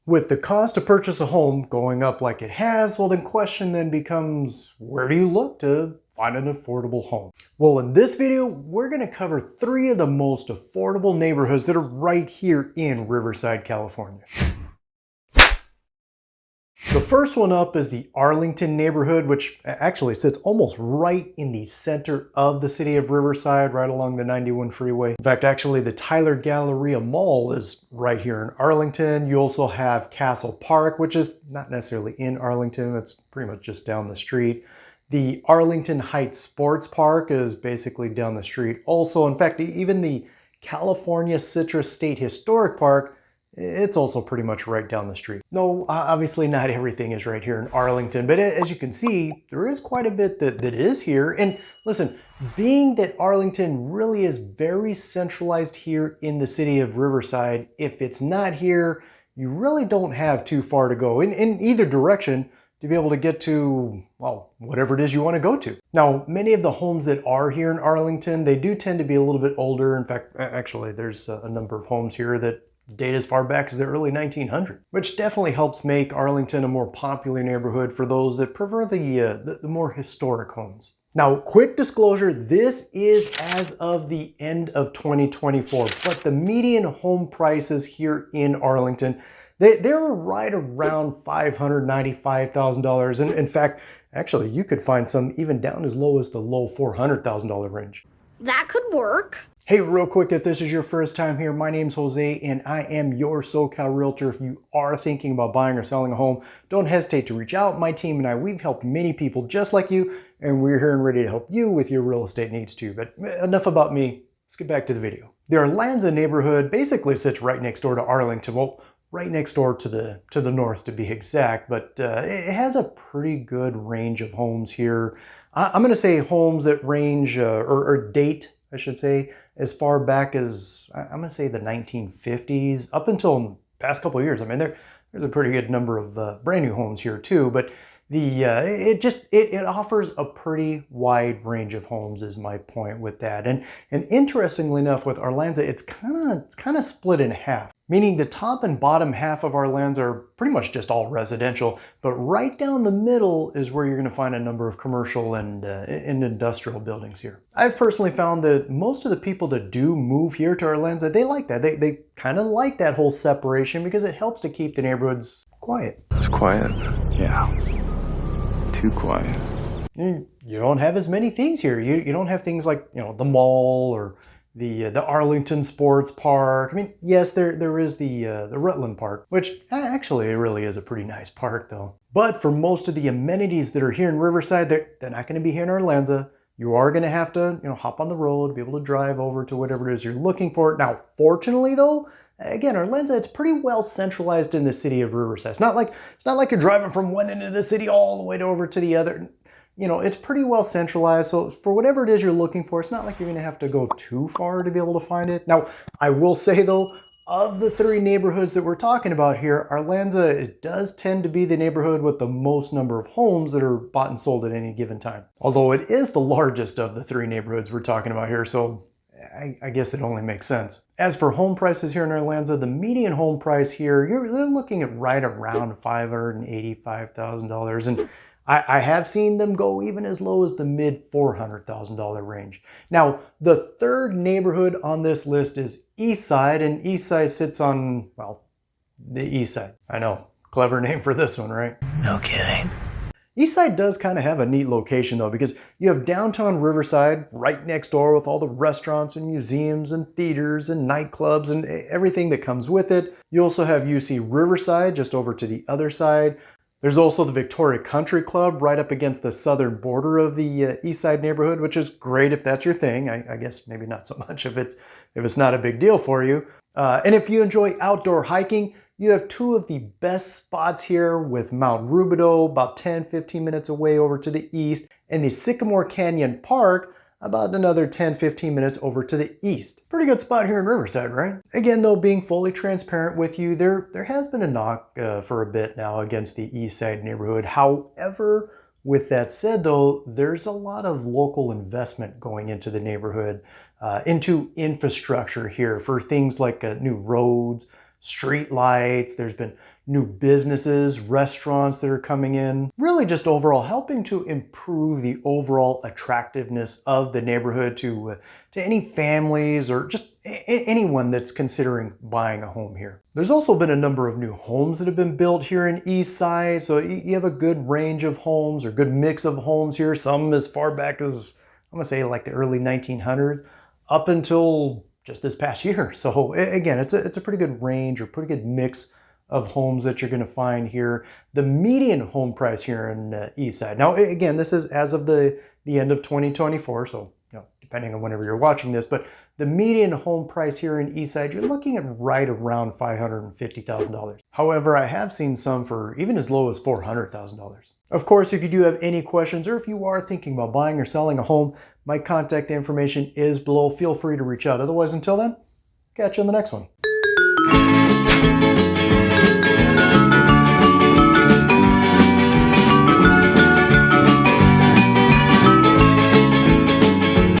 With the cost to purchase a home going up like it has, well, the question then becomes, where do you look to find an affordable home? Well, in this video, we're going to cover 3 of the most affordable neighborhoods that are right here in Riverside, California. The first one up is the Arlington neighborhood, which actually sits almost right in the center of the city of Riverside, right along the 91 freeway. In fact, actually the Tyler Galleria Mall is right here in Arlington. You also have Castle Park, which is not necessarily in Arlington. It's pretty much just down the street. The Arlington Heights Sports Park is basically down the street also. In fact, even the California Citrus State Historic Park, it's also pretty much right down the street. No, obviously not everything is right here in Arlington, but as you can see, there is quite a bit that is here. And listen, being that Arlington really is very centralized here in the city of Riverside, if it's not here, you really don't have too far to go in either direction to be able to get to, well, whatever it is you want to go to. Now, many of the homes that are here in Arlington, they do tend to be a little bit older. In fact, actually, there's a number of homes here that date as far back as the early 1900s, which definitely helps make Arlington a more popular neighborhood for those that prefer the more historic homes. Now, quick disclosure, this is as of the end of 2024, but the median home prices here in Arlington, they're right around $595,000. And in fact, actually, you could find some even down as low as the low $400,000 range. That could work. Hey, real quick, if this is your first time here, my name's Jose and I am your SoCal Realtor. If you are thinking about buying or selling a home, don't hesitate to reach out. My team and I, we've helped many people just like you, and we're here and ready to help you with your real estate needs too. But enough about me, let's get back to the video. The Arlanza neighborhood basically sits right next door to Arlington. Well, right next door to the north to be exact, but it has a pretty good range of homes here. I'm gonna say homes that range or date, I should say, as far back as, I'm gonna say the 1950s, up until the past couple of years. I mean, there's a pretty good number of brand new homes here too, but it offers a pretty wide range of homes is my point with that. And interestingly enough, with Arlanza, it's kind of split in half. Meaning the top and bottom half of Arlanza are pretty much just all residential, but right down the middle is where you're going to find a number of commercial and industrial buildings here. I've personally found that most of the people that do move here to Arlanza, they like that. They kind of like that whole separation because it helps to keep the neighborhoods quiet. It's quiet, yeah. Too quiet. You don't have as many things here. You don't have things like, the mall or the Arlington Sports Park. I mean, yes, there is the Redlands Park, which actually really is a pretty nice park though. But for most of the amenities that are here in Riverside, they're not going to be here in Arlanza. You are going to have to, hop on the road, be able to drive over to whatever it is you're looking for. Now, fortunately though, again, Arlanza, it's pretty well centralized in the city of Riverside. It's not like you're driving from one end of the city all the way over to the other. It's pretty well centralized. So for whatever it is you're looking for, it's not like you're going to have to go too far to be able to find it. Now, I will say though, of the 3 neighborhoods that we're talking about here, Arlanza, it does tend to be the neighborhood with the most number of homes that are bought and sold at any given time. Although it is the largest of the 3 neighborhoods we're talking about here, so I guess it only makes sense. As for home prices here in Arlanza, the median home price here, you're looking at right around $585,000. And I have seen them go even as low as the mid $400,000 range. Now, the 3rd neighborhood on this list is Eastside, and Eastside sits on, well, the east side. I know, clever name for this one, right? No kidding. Eastside does kind of have a neat location though, because you have downtown Riverside right next door with all the restaurants and museums and theaters and nightclubs and everything that comes with it. You also have UC Riverside just over to the other side. There's also the Victoria Country Club right up against the southern border of the Eastside neighborhood, which is great if that's your thing. I guess maybe not so much if it's not a big deal for you. And if you enjoy outdoor hiking, you have 2 of the best spots here with Mount Rubidoux, about 10-15 minutes away over to the east, and the Sycamore Canyon Park, about another 10-15 minutes over to the east. Pretty good spot here in Riverside, right? Again, though, being fully transparent with you, there has been a knock for a bit now against the Eastside neighborhood. However, with that said, though, there's a lot of local investment going into the neighborhood, into infrastructure here for things like new roads, street lights, there's been new businesses, restaurants that are coming in. Really just overall helping to improve the overall attractiveness of the neighborhood to any families or just anyone that's considering buying a home here. There's also been a number of new homes that have been built here in Eastside, so you have a good range of homes or good mix of homes here, some as far back as, I'm gonna say like the early 1900s, up until just this past year. So again, it's a pretty good range or pretty good mix of homes that you're going to find here. The median home price here in Eastside. Now, again, this is as of the end of 2024, so depending on whenever you're watching this, but the median home price here in Eastside, you're looking at right around $550,000. However, I have seen some for even as low as $400,000. Of course, if you do have any questions or if you are thinking about buying or selling a home, my contact information is below. Feel free to reach out. Otherwise, until then, catch you on the next one.